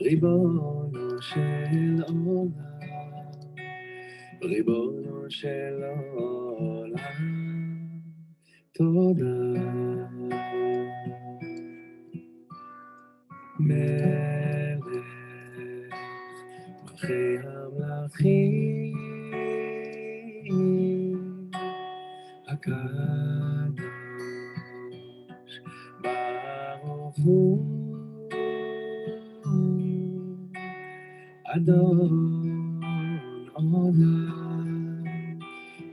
ריבונו של עולם, ריבונו של עולם, תודה. מלך מלכי המלכים, הקדוש ברוך הוא, אדון עולם,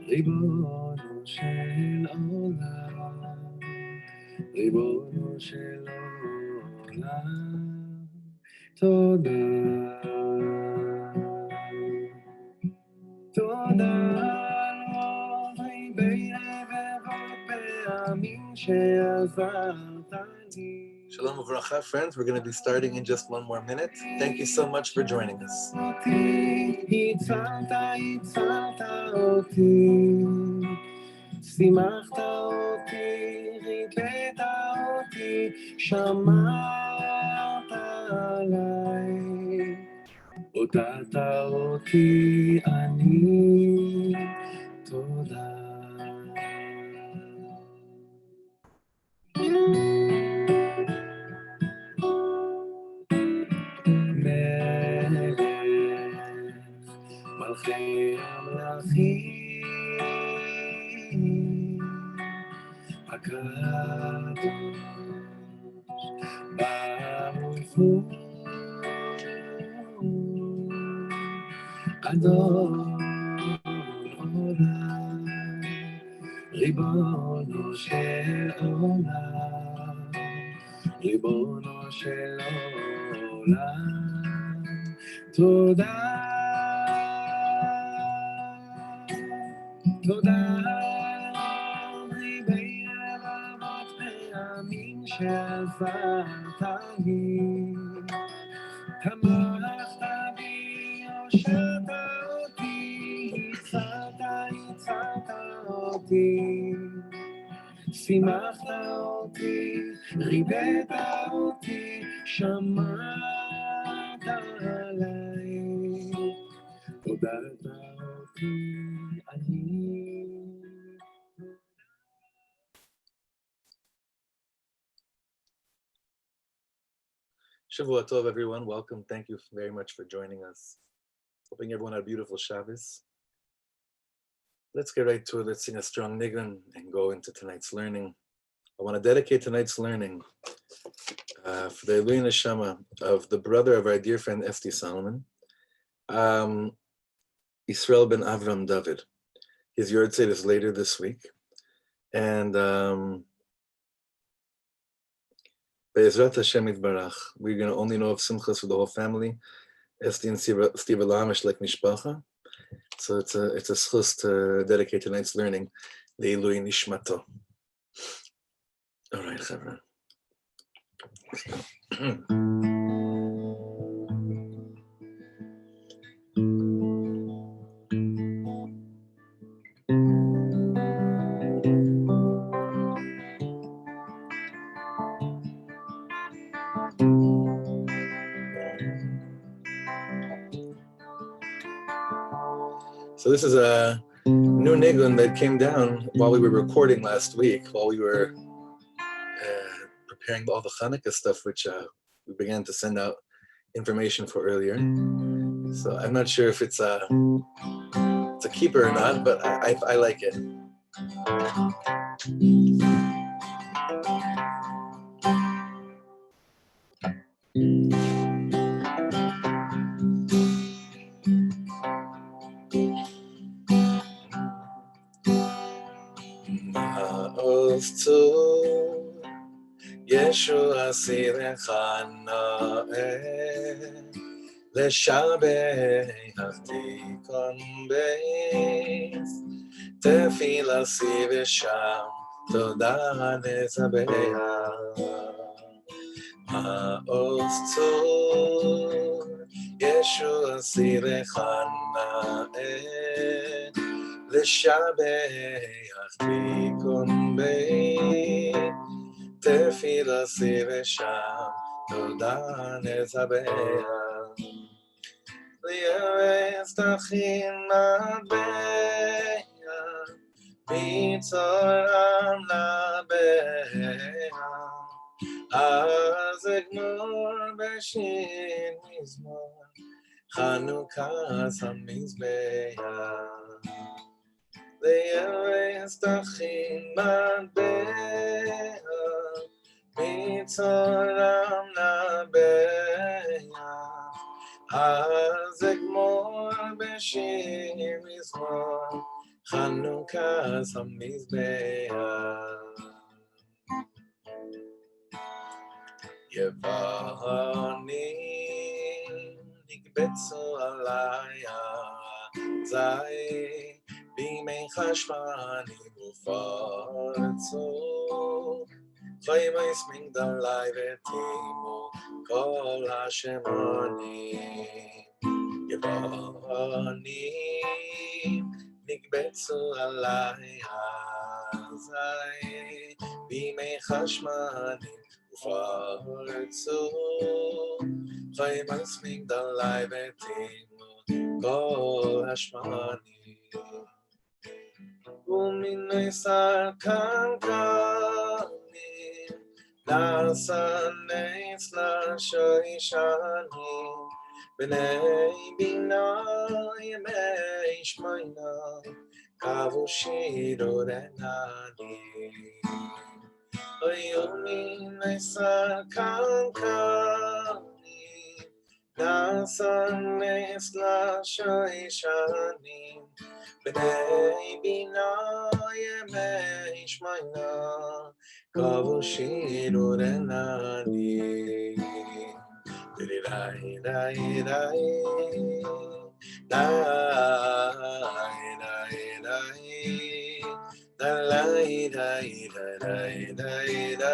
ריבונו של עולם, ריבונו של עולם, תודה. תודה אלוהי בין לבבות בעמים שעזרת לי. Shalom Uvracha, friends. We're going to be starting in just one more minute. Thank you so much for joining us. הצלת אותי, שימחת אותי, ריפאת אותי, שמרת עליי, עודדת אותי, אני תודה. מלך מלכי המלכים, הקדוש ברוך הוא, אדון עולם, ריבונו של עולם, ריבונו של עולם, תודה. תודה אלוהי בין לבבות בעמים שעזרת לי, תמכת בי, הושעת אותי, הצלת אותי, שימחת אותי, ריפאת אותי, שמרת עליי, עודדת אותי, אני. Shavua Tov, everyone. Welcome. Thank you very much for joining us. Hoping everyone had a beautiful Shabbos. Let's get right to it. Let's sing a strong nigun and go into tonight's learning. I want to dedicate tonight's learning for the Elui Neshama of the brother of our dear friend Esti Solomon, Israel ben Avram David. His Yortzeit is later this week. And Be'ezrat Hashem Yitbarach, we're going to only know of Simchas for the whole family. Esti and Steve Alam Shlek Mishpacha. So it's a schus to dedicate tonight's learning. Le'ilui Nishmato. All right, Chavra. So this is a new nigun that came down while we were recording last week, while we were preparing all the Hanukkah stuff, which we began to send out information for earlier. So I'm not sure if it's a keeper or not, but I like it. Yeshua Silechana Leshabeh Tikon Beis Tefila Sivisham Toda Nezabeha Ma'oz Tzur Yeshua Silechana Leshabeh Tikon Beis Tefila Sivisham תודה נזבח. לירס תכין מטבע, מצורם לבח. אז אגמור בשיר מזמור, חנוכת המזבח. לירס תכין מטבע, מצורם לבח. אז אגמור בשיר מזמור, חנוכת המזבח. יבנים נקבצו עלי ארצי, בימי חשמנים ופרצו, חיימס מגדלי ותימו כל השמונים. יבנים נקבצו עלי ארצי, בימי חשמנים ופרצו, חיימס מגדלי ותימו כל השמונים. ומיני סרקנקנים נעשה נץ לשוישנים, בני בינה ימי שמיינה קבו שירו דננים. היו מיני סרקנקנים נעשה נץ לשוישנים, בני בינה ימי שמיינה קבו שירו דננים. די די די די די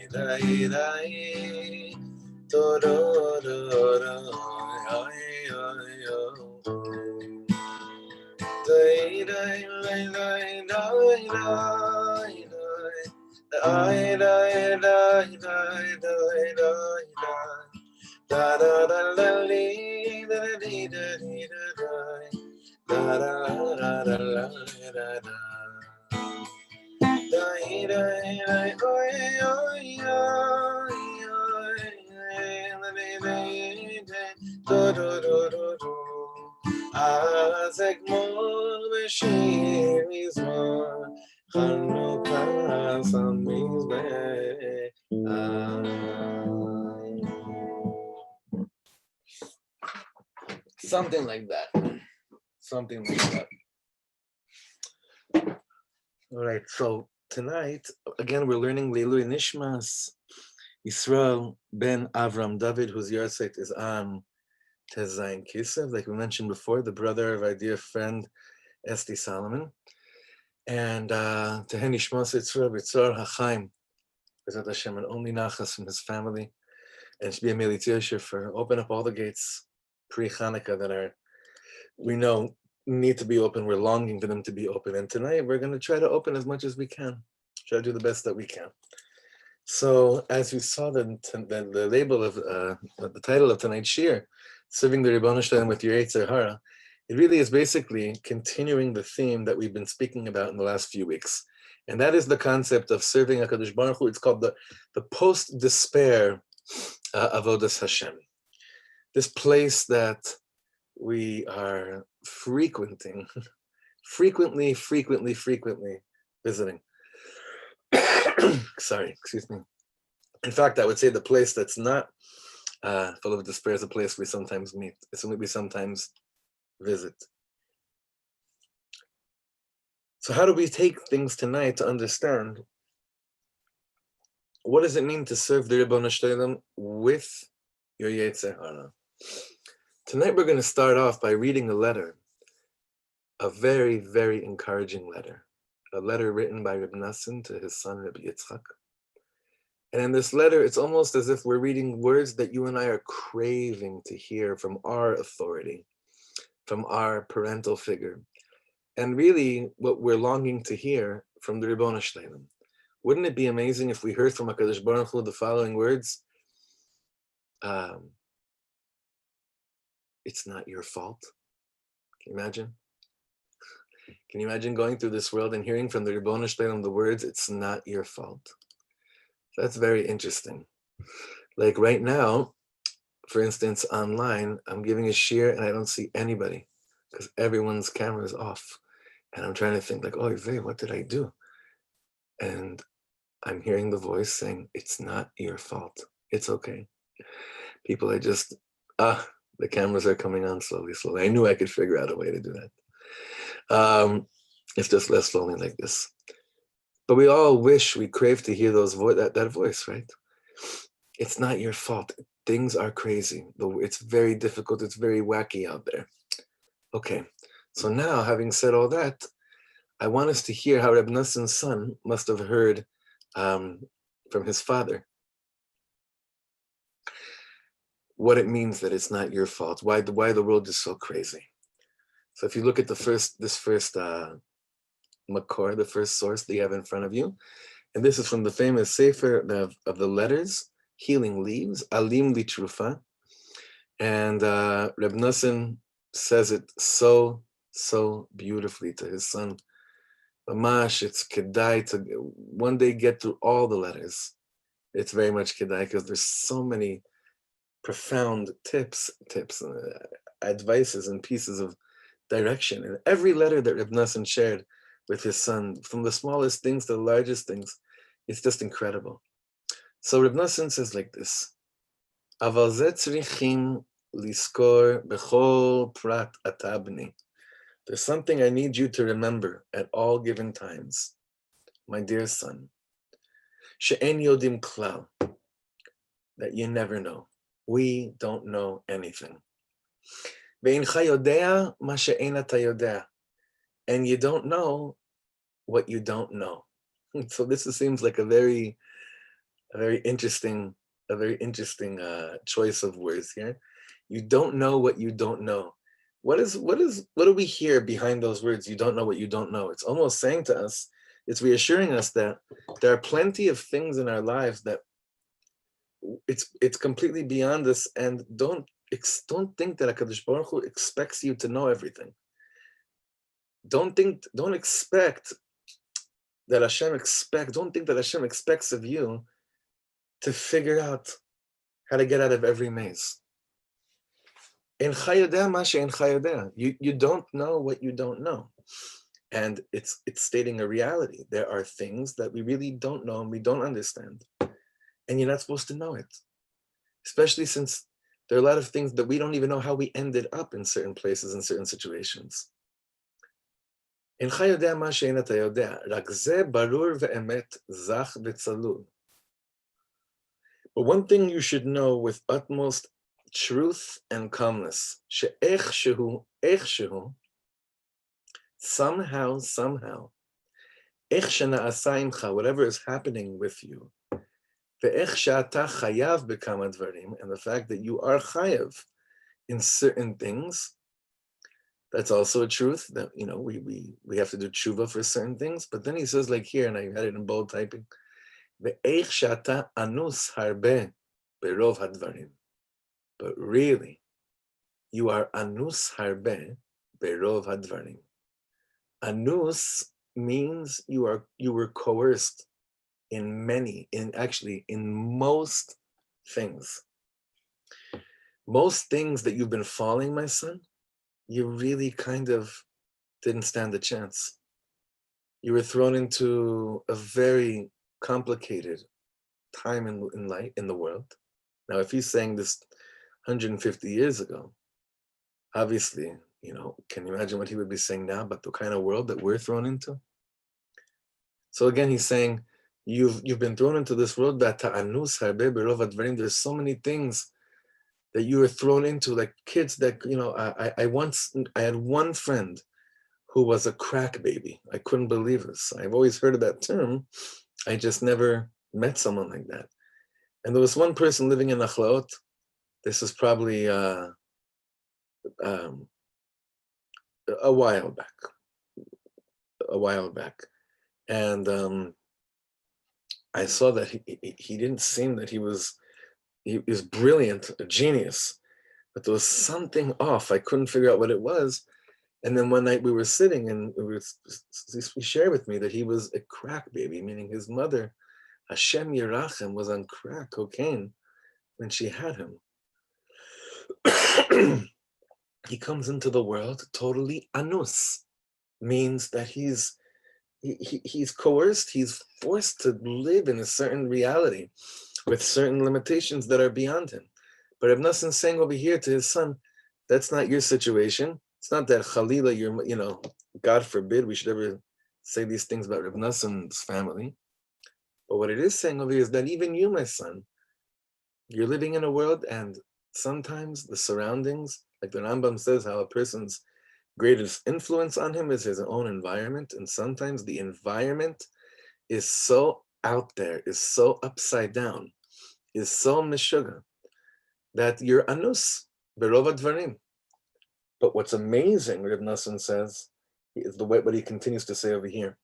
די די אז אגמור בשיר מזמור, חנוכת המזבח. Something like that. Something like that. All right, so tonight, again, we're learning Leilui Nishmas Yisrael ben Avram David, whose yahrzeit is on Tezayin Kisev, like we mentioned before, the brother of our dear friend Esti Solomon. And Tehen Nishmas Yitzra B'tzar HaChaim, B'ezrat Hashem, and only nachas from his family. And Shbi Amelit Yosher for open up all the gates pre-Hanukkah that are, we know, need to be open. We're longing for them to be open. And tonight we're going to try to open as much as we can. Try to do the best that we can. So as you saw the label of the title of tonight's shir, Serving the Ribono Shalom with your Yetzer Hara, it really is basically continuing the theme that we've been speaking about in the last few weeks. And that is the concept of serving HaKadosh Baruch Hu. It's called the post-despair avodas Hashem. This place that we are frequently visiting. Sorry, excuse me. In fact, I would say the place that's not full of despair is a place we sometimes meet. It's something we sometimes visit. So how do we take things tonight to understand what does it mean to serve the Ribono Shalom with your Yetzer Hara? Tonight we're going to start off by reading a letter, a very, very encouraging letter, a letter written by Reb Nassim to his son Reb Yitzchak. And in this letter, it's almost as if we're reading words that you and I are craving to hear from our authority, from our parental figure. And really, what we're longing to hear from the Ribbono Shel Olam. Wouldn't it be amazing if we heard from HaKadosh Baruch Hu the following words? It's not your fault. Can you imagine? Can you imagine going through this world and hearing from the Ribbono Shel Olam the words, it's not your fault? That's very interesting. Like right now, for instance, online, I'm giving a shir and I don't see anybody because everyone's camera is off. And I'm trying to think like, oh, Yvei, what did I do? And I'm hearing the voice saying, it's not your fault. It's okay. People are just, the cameras are coming on slowly. I knew I could figure out a way to do that. It's just less slowly like this. But we all wish, we crave to hear that voice, right? It's not your fault. Things are crazy. It's very difficult. It's very wacky out there. Okay, so now having said all that, I want us to hear how Reb Noson's son must have heard from his father what it means that it's not your fault, why the world is so crazy. So if you look at this first makor, the first source that you have in front of you, and this is from the famous Sefer of the letters, Healing Leaves, Alim Litrufa, and Reb Noson says it so beautifully to his son. Mamash, it's kedai to one day get through all the letters. It's very much kedai because there's so many profound tips, advices, and pieces of direction in every letter that Reb Noson shared with his son, from the smallest things to the largest things. It's just incredible. So Reb Noson says like this: Aval ze tzrichim liskor bechol prat atabni. There's something I need you to remember at all given times, my dear son. She'en yodim klal, that you never know. We don't know anything. Ve'incha yodea ma she'en ata yodea, and you don't know what you don't know. So this seems like a very interesting choice of words here. You don't know what you don't know. What do we hear behind those words? You don't know what you don't know. It's almost saying to us, it's reassuring us that there are plenty of things in our lives that it's completely beyond us, and don't think that HaKadosh Baruch Hu expects you to know everything. Don't think that Hashem expects of you to figure out how to get out of every maze. You don't know what you don't know. And it's stating a reality. There are things that we really don't know and we don't understand. And you're not supposed to know it. Especially since there are a lot of things that we don't even know how we ended up in certain places, in certain situations. But one thing you should know with utmost truth and calmness, somehow, whatever is happening with you, and the fact that you are chayav in certain things, that's also a truth that, we have to do tshuva for certain things. But then he says, like here, and I had it in bold typing, but really, you are anus harbe berov hadvarim. Anus means you were coerced in most things. Most things that you've been following, my son, you really kind of didn't stand a chance. You were thrown into a very complicated time in life, in the world. Now, if he's saying this 150 years ago, obviously, can you imagine what he would be saying now about the kind of world that we're thrown into? So again, he's saying, you've been thrown into this world, there's so many things that you were thrown into, like kids that, I had one friend who was a crack baby. I couldn't believe this. I've always heard of that term. I just never met someone like that. And there was one person living in Achlaot. This is probably a while back. And I saw that he didn't seem that he was brilliant, a genius, but there was something off. I couldn't figure out what it was. And then one night we were sitting and he shared with me that he was a crack baby, meaning his mother, Hashem Yerachem, was on crack cocaine when she had him. He comes into the world totally anus, means that he's coerced, he's forced to live in a certain reality with certain limitations that are beyond him. But Reb Nosson saying over here to his son, that's not your situation. It's not that Chalila, you're, God forbid we should ever say these things about Reb Nosson's family. But what it is saying over here is that even you, my son, you're living in a world, and sometimes the surroundings, like the Rambam says, how a person's greatest influence on him is his own environment. And sometimes the environment is so out there, is so upside down, is so meshuga, that you're anus, berova dvarim. But what's amazing, Reb Nosson says, is what he continues to say over here.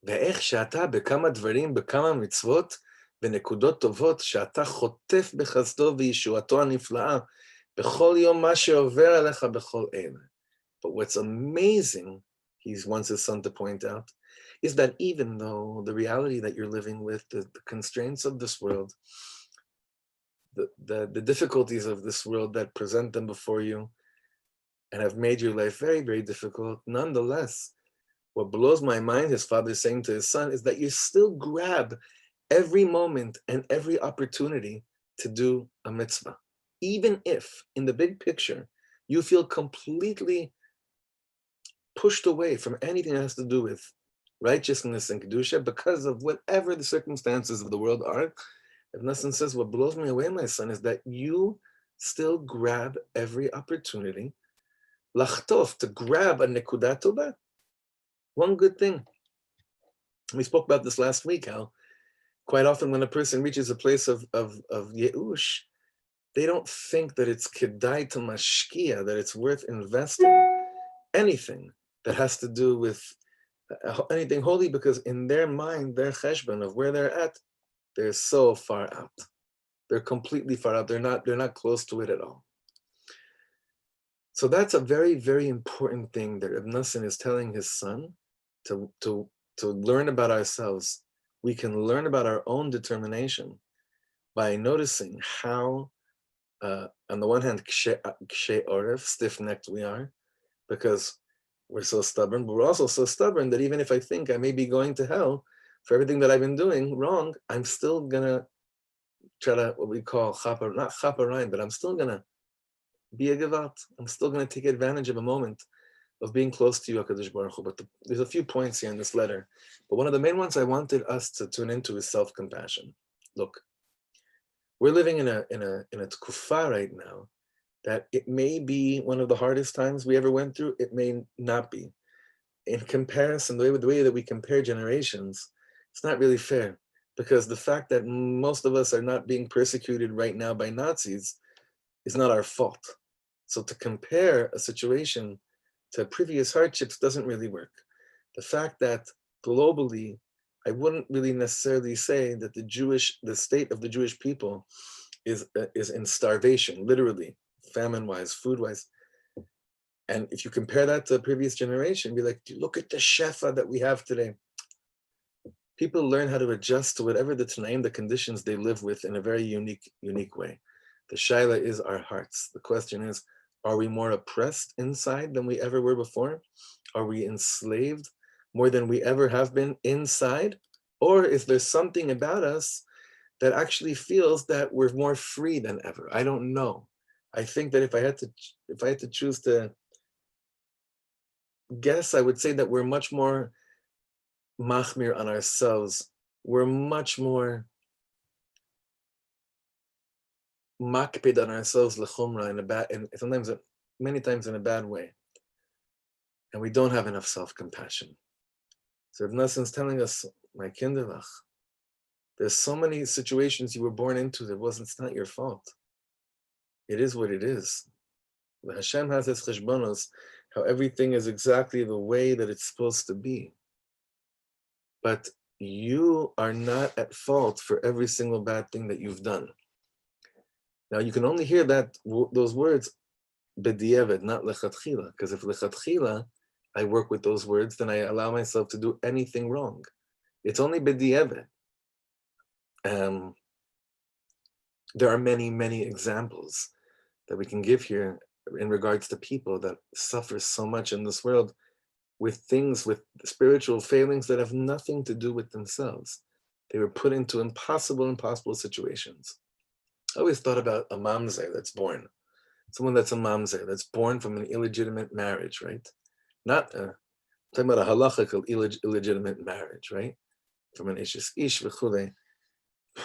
ואיך שאתה בכמה דברים, בכמה מצוות, ונקודות טובות, שאתה חוטף בחסדו וישועתו הנפלאה, בכל יום מה שעובר עליך בכל אלה. But what's amazing, he wants his son to point out, is that even though the reality that you're living with, the constraints of this world, the difficulties of this world that present them before you and have made your life very, very difficult, nonetheless, what blows my mind, his father is saying to his son, is that you still grab every moment and every opportunity to do a mitzvah. Even if, in the big picture, you feel completely pushed away from anything that has to do with righteousness and kedusha because of whatever the circumstances of the world are. Reb Nosson says, what blows me away, my son, is that you still grab every opportunity, lachtof, to grab a nekudat tova, one good thing. We spoke about this last week, how quite often when a person reaches a place of yeush, they don't think that it's kedai to mashkia, that it's worth investing anything that has to do with anything holy, because in their mind, their cheshbon of where they're at, they're so far out. They're completely far out. They're not close to it at all. So that's a very, very important thing that Reb Nosson is telling his son to learn about ourselves. We can learn about our own determination by noticing how, on the one hand, kshe oref, stiff-necked we are, because we're so stubborn, but we're also so stubborn that even if I think I may be going to hell for everything that I've been doing wrong, I'm still gonna try to, what we call not chaparayim, but I'm still gonna be a gewalt. I'm still gonna take advantage of a moment of being close to you, HaKadosh Baruch Hu. But there's a few points here in this letter. But one of the main ones I wanted us to tune into is self-compassion. Look, we're living in a tkufa right now that it may be one of the hardest times we ever went through. It may not be. In comparison, the way that we compare generations, it's not really fair, because the fact that most of us are not being persecuted right now by Nazis is not our fault. So to compare a situation to previous hardships doesn't really work. The fact that globally, I wouldn't really necessarily say that the state of the Jewish people is in starvation, literally, famine-wise, food-wise. And if you compare that to a previous generation, be like, look at the shefa that we have today. People learn how to adjust to whatever the Tanaim, the conditions they live with, in a very unique way. The shaila is our hearts. The question is, are we more oppressed inside than we ever were before? Are we enslaved more than we ever have been inside? Or is there something about us that actually feels that we're more free than ever? I don't know. I think that if I had to choose to guess, I would say that we're much more machmir on ourselves. We're much more makpid on ourselves lechumra in a bad, and sometimes, many times in a bad way. And we don't have enough self-compassion. So Reb Nosson's telling us, my kinderlach, There's so many situations you were born into that it's not your fault. It is what it is. Hashem has his cheshbonos, how everything is exactly the way that it's supposed to be. But you are not at fault for every single bad thing that you've done. Now you can only hear those words b'diavad, not lechatchila, because if lechatchila I work with those words, then I allow myself to do anything wrong. It's only b'diavad. There are many, many examples that we can give here in regards to people that suffer so much in this world with things, with spiritual failings that have nothing to do with themselves. They were put into impossible situations. I always thought about a mamzer that's born, someone that's a mamzer, that's born from an illegitimate marriage, right? Not talking about a halachical illegitimate marriage, right? From an ish v'chulei.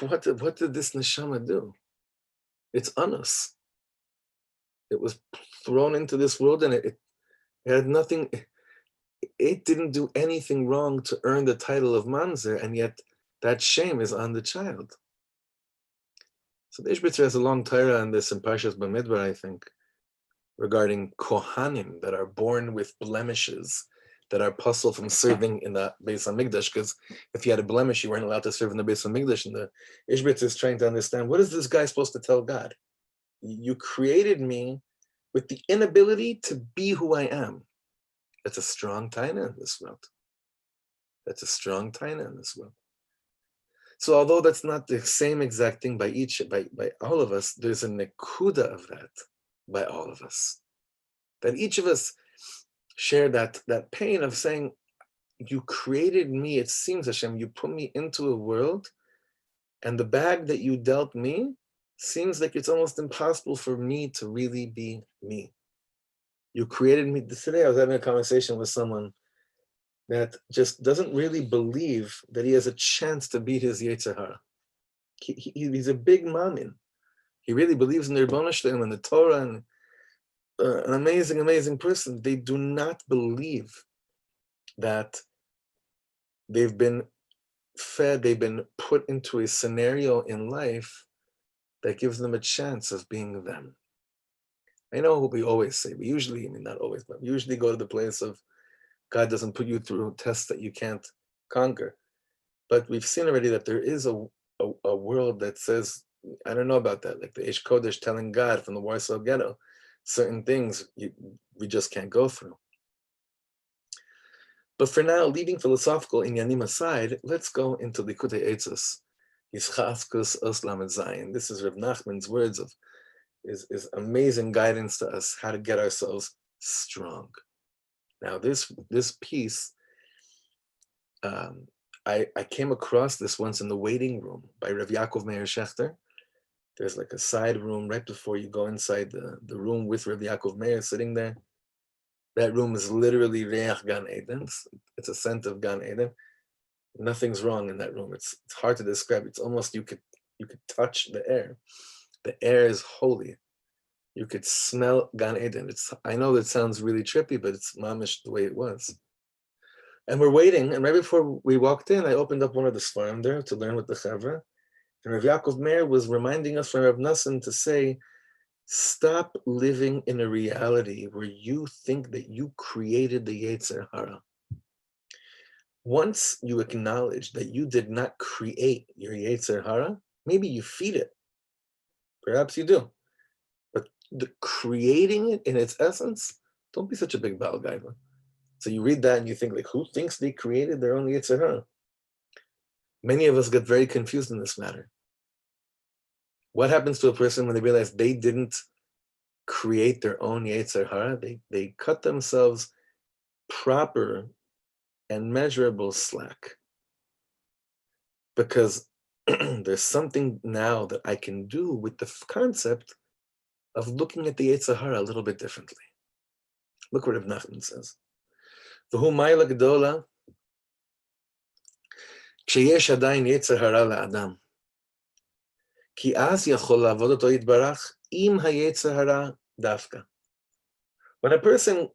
What did this neshama do? It's anus. It was thrown into this world, and it had nothing. It didn't do anything wrong to earn the title of mamzer, and yet that shame is on the child. So the Ishbitzer has a long Torah on this in Parshas Bamidbar, I think, regarding Kohanim that are born with blemishes, that are puzzled from serving in the Beis HaMikdash, because if you had a blemish, you weren't allowed to serve in the Beis HaMikdash, and the Ishbitzer is trying to understand, what is this guy supposed to tell God? You created me with the inability to be who I am. That's a strong taina in this world. That's a strong taina in this world. So although that's not the same exact thing by all of us, there's a nekuda of that by all of us. That each of us share that pain of saying, you created me, it seems, Hashem, you put me into a world, and the bag that you dealt me seems like it's almost impossible for me to really be me. You created me. Today I was having a conversation with someone that just doesn't really believe that he has a chance to beat his Yetzer Hara. He's a big mamin. He really believes in the Ribono Shel Olam and the Torah, and an amazing, amazing person. They do not believe that they've been fed, they've been put into a scenario in life that gives them a chance of being them. I know what we always say. We usually, not always, but we usually go to the place of God doesn't put you through tests that you can't conquer. But we've seen already that there is a world that says, I don't know about that, like the Eish Kodesh telling God from the Warsaw Ghetto, certain things we just can't go through. But for now, leaving philosophical inyanim aside, let's go into Likutei Eitzos, Yischaskus Os Lamed Zayin. This is Reb Nachman's words of is amazing guidance to us how to get ourselves strong. Now, this piece, I came across this once in the waiting room by Rav Yaakov Meir Shechter. There's like a side room right before you go inside the room with Rav Yaakov Meir sitting there. That room is literally Reach Gan Eden. It's a scent of Gan Eden. Nothing's wrong in that room. It's hard to describe. It's almost you could touch the air. The air is holy. You could smell Gan Eden. I know that sounds really trippy, but it's mamish the way it was. And we're waiting, and right before we walked in, I opened up one of the svarim there to learn with the Chavra. And Rav Yaakov Meir was reminding us from Rav Nassim to say, stop living in a reality where you think that you created the Yetzer Hara. Once you acknowledge that you did not create your Yetzer Hara, maybe you feed it. Perhaps you do. But the creating it in its essence, don't be such a big Baal Gaiva. So you read that and you think, like, who thinks they created their own Yetzer Hara? Many of us get very confused in this matter. What happens to a person when they realize they didn't create their own Yetzer Hara? They cut themselves proper and measurable slack. Because there's something now that I can do with the concept of looking at the Yetzer Hara a little bit differently. Look what Rav Nachman says. V'hu ma'ila gedola ksheyesh adayin Yetzer Hara la'adam. Ki az yachol la'avod oto yitbarach im ha'Yetzer Hara dafka. When a person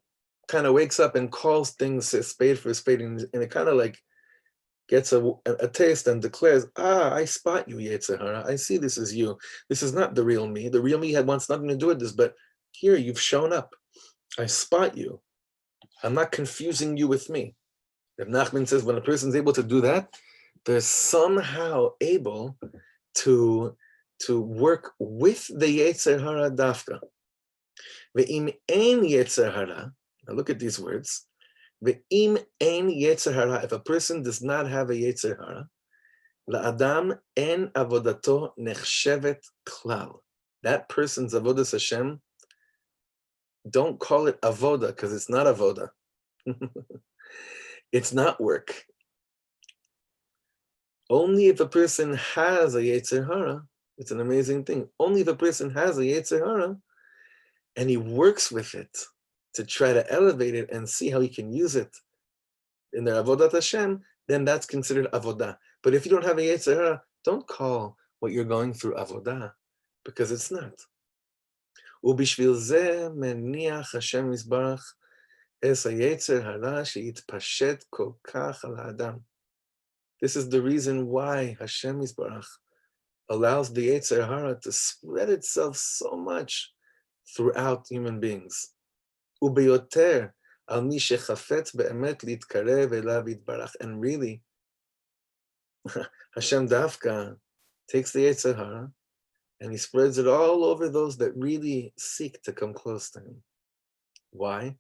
kind of wakes up and calls things a spade for a spade, and it kind of like gets a taste and declares, I spot you, Yetzer Hara. I see this is you. This is not the real me. The real me wants nothing to do with this, but here you've shown up. I spot you. I'm not confusing you with me. Reb Nachman says when a person's able to do that, they're somehow able to work with the Yetzer Hara dafka. Ve'im ein Yetzer Hara, now look at these words. Ve'im ein Yetzer Hara, if a person does not have a Yetzer Hara, la'adam en avodato nechshevet klal. That person's avodas Hashem, don't call it avoda, because it's not avoda. It's not work. Only if a person has a Yetzer Hara, it's an amazing thing. Only if a person has a Yetzer Hara and he works with it to try to elevate it and see how he can use it in their avodat Hashem, then that's considered avodah. But if you don't have a Yetzer Hara, don't call what you're going through avodah, because it's not. ובשביל זה מניח השם יתברך es היצר הרע שיתפשט כל כך על האדם. This is the reason why Hashem Yisbarach allows the Yetzer Hara to spread itself so much throughout human beings. וביותר על מי שחפץ באמת להתקרב אליו יתברך. And really, Hashem Dafka takes the Yetzer Hara and he spreads it all over those that really seek to come close to him. Why?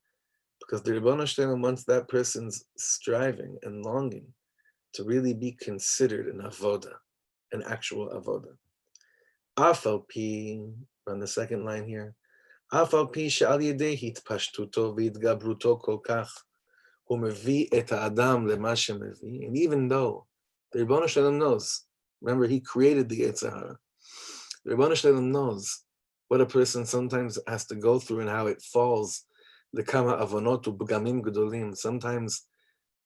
Because the Rebbeinu Shalom wants that person's striving and longing to really be considered an avoda, an actual avoda. Afal pi, on the second line here, Afal pi she'al yedei hitpashtuto v'itgabruto kol kach hu mevi et ha'adam lema shemevi. And even though the Rebbeinu Shalom knows, remember he created the Yetzer Hara, the Rebbeinu Shalom knows what a person sometimes has to go through and how it falls. The kama avonot u'b'gamim gedolim. Sometimes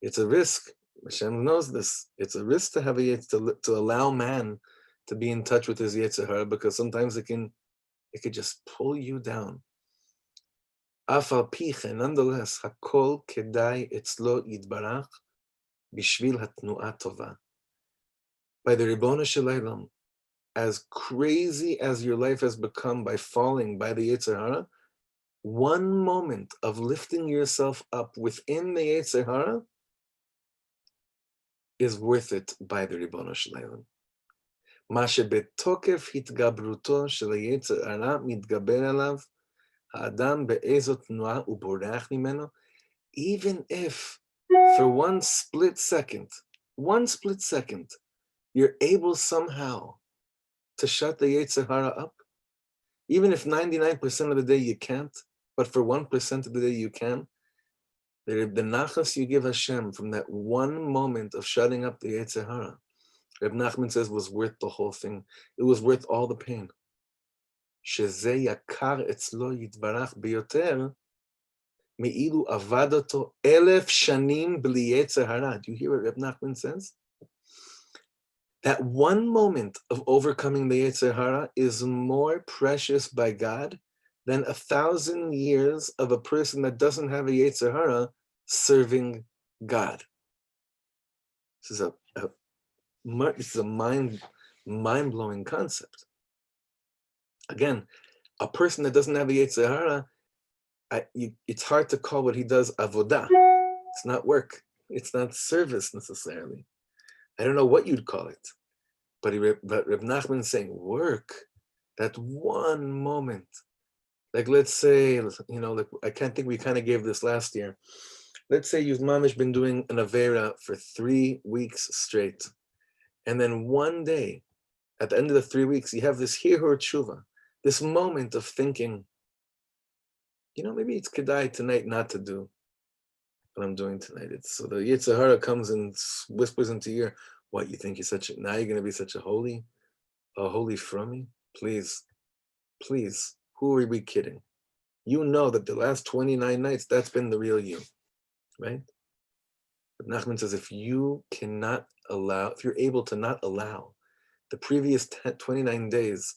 it's a risk. Hashem knows this. It's a risk to have to allow man to be in touch with his Yetzer Hara, because sometimes it could just pull you down. Afal piche, nonetheless, hakol kedai etzlo yitbarach bishvil hatnu'a tova. By the Ribono Shel Olam, as crazy as your life has become by falling by the Yetzer Hara, one moment of lifting yourself up within the Yetzer Hara is worth it by the Ribono Shel Olam. Ma shebetokef hitgabruto shel Yetzer Hara mitgaber alav ha'adam be'ezot tnu'a uborach mimeno. Even if for one split second, you're able somehow to shut the Yetzer Hara up, even if 99% of the day you can't, but for 1% of the day you can, the nachas you give Hashem from that one moment of shutting up the Yetzer Hara, Reb Nachman says, was worth the whole thing. It was worth all the pain. Sheze yakar etzlo yitbarach biyoter meilu avadoto 1000 shanim bli Yetzer Hara. Do you hear what Reb Nachman says? That one moment of overcoming the Yetzer Hara is more precious by God than 1,000 years of a person that doesn't have a Yetzer Hara serving God. This is a mind-blowing concept. Again, a person that doesn't have a Yetzer Hara, it's hard to call what he does avodah. It's not work. It's not service necessarily. I don't know what you'd call it, but Reb Nachman is saying work. That one moment, like let's say, like I can't think we kind of gave this last year. Let's say you've mamish been doing an avera for 3 weeks straight, and then one day, at the end of the 3 weeks, you have this hirur tshuva, this moment of thinking, maybe it's kedai tonight not to do what I'm doing tonight. So the Yetzer Hara comes and whispers into your ear, what, you think now you're going to be such a holy frummy? Please, who are we kidding? You know that the last 29 nights, that's been the real you, right? But Nachman says, if you're able to not allow the previous 29 days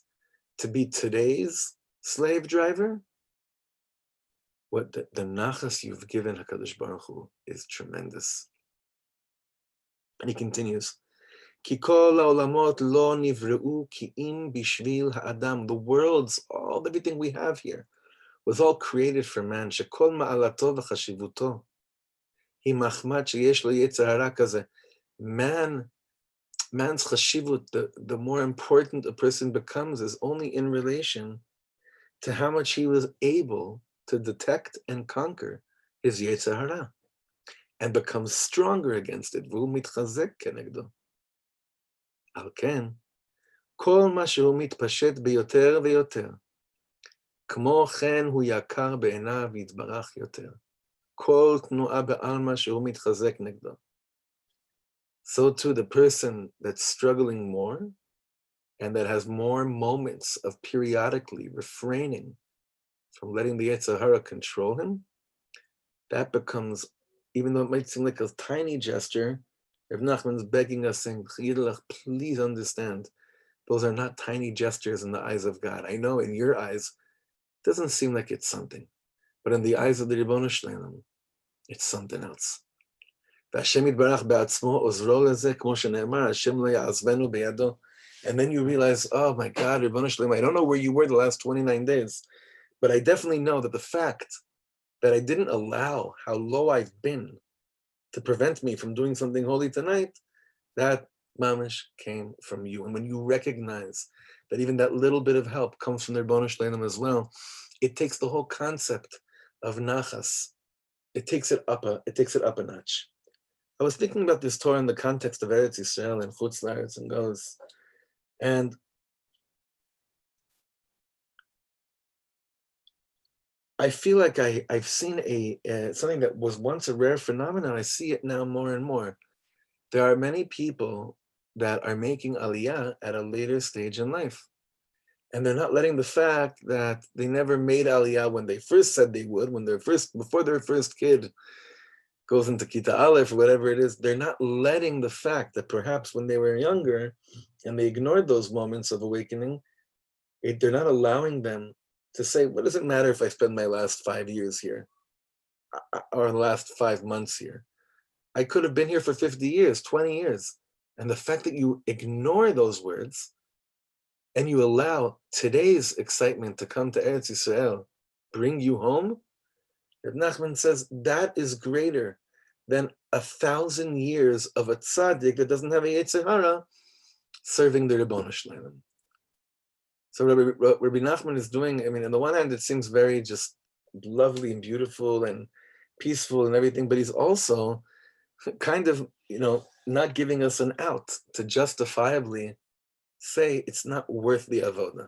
to be today's slave driver, what the nachas you've given HaKadosh Baruch Hu is tremendous. And he continues, Ki kol ha'olamot lo nivreu ki im bishvil ha'adam. The worlds, everything we have here, was all created for man. Shekol ma'alato v'chashivuto hi machmat sheyesh lo yetzer hara kaze. Man's chashivut, the more important a person becomes, is only in relation to how much he was able to detect and conquer his Yetzer Hara and becomes stronger against it. V'hu mitchazek kenegdo. Al ken, kol ma shehu mitpashet biyoter v'yoter, kmo chen hu yakar be'enav yitbarach yoter. Kol tnu'a be'alma shehu mitchazek negdo. So too, the person that's struggling more and that has more moments of periodically refraining from letting the Yetzer Hara control him, that becomes, even though it might seem like a tiny gesture, Rav Nachman's begging us, saying, please understand, those are not tiny gestures in the eyes of God. I know in your eyes, it doesn't seem like it's something, but in the eyes of the Ribono Shleilam, it's something else. Hashem yitbarach be'atzmo ozro leze, kmo shene'emar, Hashem lo ya'azvenu beyado. And then you realize, oh my God, Ribono Shleilam, I don't know where you were the last 29 days, but I definitely know that the fact that I didn't allow how low I've been to prevent me from doing something holy tonight, that mamish came from you. And when you recognize that even that little bit of help comes from the Ribono Shleilam as well, it takes the whole concept of nachas. It takes it up a notch. I was thinking about this Torah in the context of Eretz Yisrael and Chutz La'aretz and Goz, and I feel like I've seen something that was once a rare phenomenon. I see it now more and more. There are many people that are making aliyah at a later stage in life. And they're not letting the fact that they never made aliyah when they first said they would, before their first kid goes into Kita Aleph or whatever it is, they're not letting the fact that perhaps when they were younger and they ignored those moments of awakening, they're not allowing them to say, what does it matter if I spend my last 5 years here or the last 5 months here? I could have been here for 50 years, 20 years. And the fact that you ignore those words and you allow today's excitement to come to Eretz Yisrael, bring you home, Reb Nachman says that is greater than 1,000 years of a tzaddik that doesn't have a Yetzer Hara serving the Ribono Shleilam. So Rabbi Nachman is doing, I mean, on the one hand, it seems very just lovely and beautiful and peaceful and everything, but he's also kind of, not giving us an out to justifiably say it's not worth the avoda.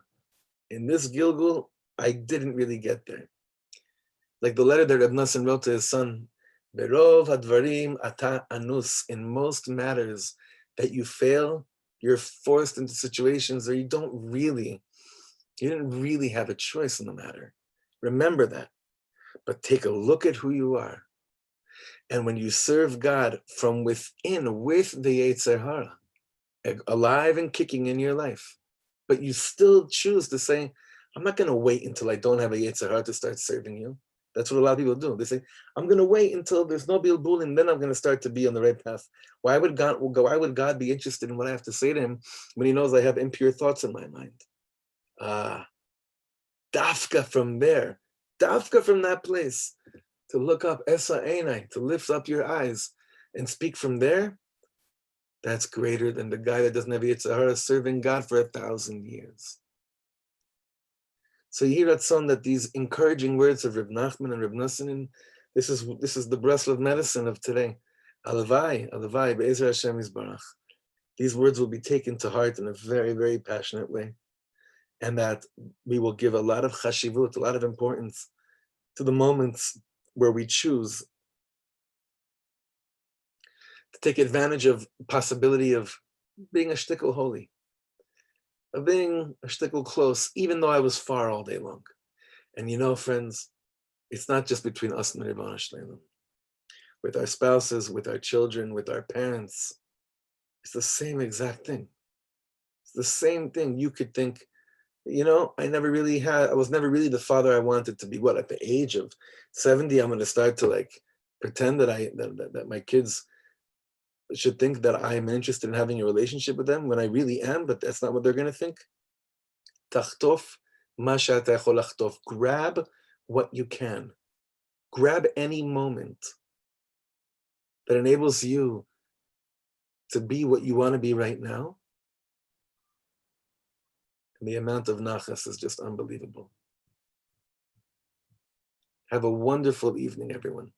In this Gilgul, I didn't really get there. Like the letter that Reb Nosson wrote to his son, Berov hadvarim ata anus, in most matters that you fail, you're forced into situations where you didn't really have a choice in the matter. Remember that. But take a look at who you are. And when you serve God from within with the Yetzer Hara, alive and kicking in your life, but you still choose to say, I'm not going to wait until I don't have a Yetzer Hara to start serving you. That's what a lot of people do. They say, I'm going to wait until there's no bilbul, and then I'm going to start to be on the right path. Why would God be interested in what I have to say to him when he knows I have impure thoughts in my mind? Dafka from there, dafka from that place, to look up, Esa Einai, to lift up your eyes and speak from there, that's greater than the guy that doesn't have Yetzer Hara serving God for 1,000 years. So you hear that these encouraging words of Reb Nachman and Reb Nosson, this is the Breslov medicine of today. Alavai, Be'ezer Hashem Yisbarach. These words will be taken to heart in a very, very passionate way. And that we will give a lot of chashivut, a lot of importance to the moments where we choose to take advantage of possibility of being a shtickle holy, of being a shtickle close, even though I was far all day long. And friends, it's not just between us and the Ribono Shleilam. With our spouses, with our children, with our parents, it's the same exact thing. It's the same thing. You could think, I was never really the father I wanted to be. What, at the age of 70, I'm going to start to pretend that my kids should think that I'm interested in having a relationship with them when I really am, but that's not what they're going to think. Tachtof ma she'ata yachol lachtof. Grab what you can. Grab any moment that enables you to be what you want to be right now. And the amount of nachas is just unbelievable. Have a wonderful evening, everyone.